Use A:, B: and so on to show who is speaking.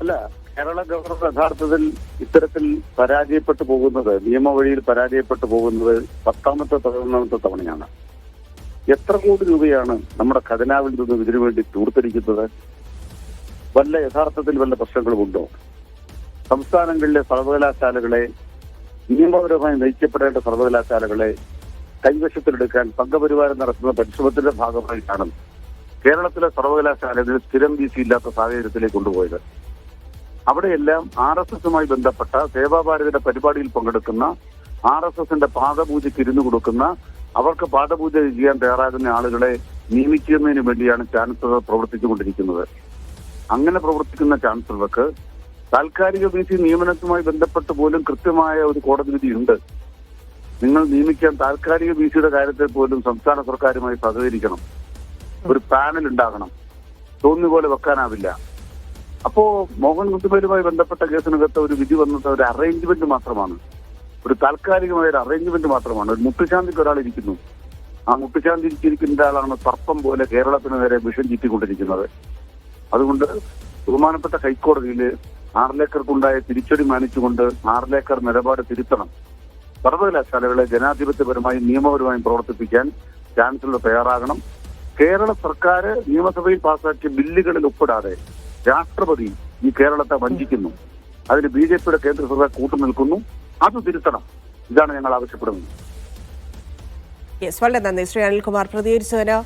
A: അല്ല, കേരള ഗവർണർ യഥാർത്ഥത്തിൽ ഇത്തരത്തിൽ പരാജയപ്പെട്ടു പോകുന്നത്, നിയമവഴിയിൽ പരാജയപ്പെട്ടു പോകുന്നത് 10ാമത്തെ 11ാമത്തെ തവണയാണ്. എത്ര കോടി രൂപയാണ് നമ്മുടെ ഖജനാവിൽ നിന്നും ഇതിനു വേണ്ടി തൂർത്തടിക്കുന്നത്? യഥാർത്ഥത്തിൽ വല്ല പ്രശ്നങ്ങളുമുണ്ടോ? സംസ്ഥാനങ്ങളിലെ സർവകലാശാലകളെ, നിയമപരമായി നയിക്കപ്പെടേണ്ട സർവകലാശാലകളെ കൈവശത്തിലെടുക്കാൻ സംഘപരിവാരം നടത്തുന്ന പരിശ്രമത്തിന്റെ ഭാഗമായിട്ടാണ് കേരളത്തിലെ സർവകലാശാലകളിൽ സ്ഥിരം വീസി ഇല്ലാത്ത സാഹചര്യത്തിലേക്ക് കൊണ്ടുപോയത്. അവിടെയെല്ലാം RSSുമായി ബന്ധപ്പെട്ട സേവാഭാരതിയുടെ പരിപാടിയിൽ പങ്കെടുക്കുന്ന, RSSന്റെ പാദപൂജയ്ക്ക് ഇരുന്നു കൊടുക്കുന്ന, അവർക്ക് പാദപൂജ ചെയ്യാൻ തയ്യാറാകുന്ന ആളുകളെ നിയമിക്കുന്നതിന് വേണ്ടിയാണ് ചാൻസലർ പ്രവർത്തിച്ചുകൊണ്ടിരിക്കുന്നത്. അങ്ങനെ പ്രവർത്തിക്കുന്ന ചാൻസലർക്ക് താൽക്കാലിക വീസി നിയമനവുമായി ബന്ധപ്പെട്ട് പോലും കൃത്യമായ ഒരു കോടതി വിധിയുണ്ട്. നിങ്ങൾ നിയമിക്കാൻ താൽക്കാലിക വീസിയുടെ കാര്യത്തിൽ പോലും സംസ്ഥാന സർക്കാരുമായി സഹകരിക്കണം. ഒരു പാനൽ ഉണ്ടാകണം. തോന്നിയ പോലെ വെക്കാനാവില്ല. അപ്പോ മോഹൻ കുത്തുമേലുമായി ബന്ധപ്പെട്ട കേസിനകത്ത് ഒരു വിധി വന്നത് ഒരു അറേഞ്ച്മെന്റ് മാത്രമാണ്, ഒരു താൽക്കാലികമായ ഒരു അറേഞ്ച്മെന്റ് മാത്രമാണ്. ഒരു മുട്ടുശാന്തിക്ക് ഒരാൾ ഇരിക്കുന്നു. ആ മുട്ടുശാന്തി ഇരിക്കുന്ന ആളാണ് സർപ്പം പോലെ കേരളത്തിന് നേരെ വിഷം ചീറ്റിക്കൊണ്ടിരിക്കുന്നത്. അതുകൊണ്ട് ബഹുമാനപ്പെട്ട ഹൈക്കോടതിയിൽ ആർലേക്കർക്കുണ്ടായ തിരിച്ചടി മാനിച്ചുകൊണ്ട് ആർലേക്കർ നിലപാട് തിരുത്തണം. സർവകലാശാലകളെ ജനാധിപത്യപരമായും നിയമപരമായും പ്രവർത്തിപ്പിക്കാൻ ചാൻസലർ തയ്യാറാകണം. കേരള സർക്കാർ നിയമസഭയിൽ പാസാക്കിയ ബില്ലുകളിൽ ഒപ്പിടാതെ രാഷ്ട്രപതി ഈ കേരളത്തെ വഞ്ചിക്കുന്നു. അതിന് BJPയുടെ കേന്ദ്ര സർക്കാർ കൂട്ടുനിൽക്കുന്നു. അത് തിരുത്തണം. ഇതാണ് ഞങ്ങൾ ആവശ്യപ്പെടുന്നത്.
B: വളരെ നന്ദി ശ്രീ അനിൽകുമാർ പ്രതികരിച്ചതിന്.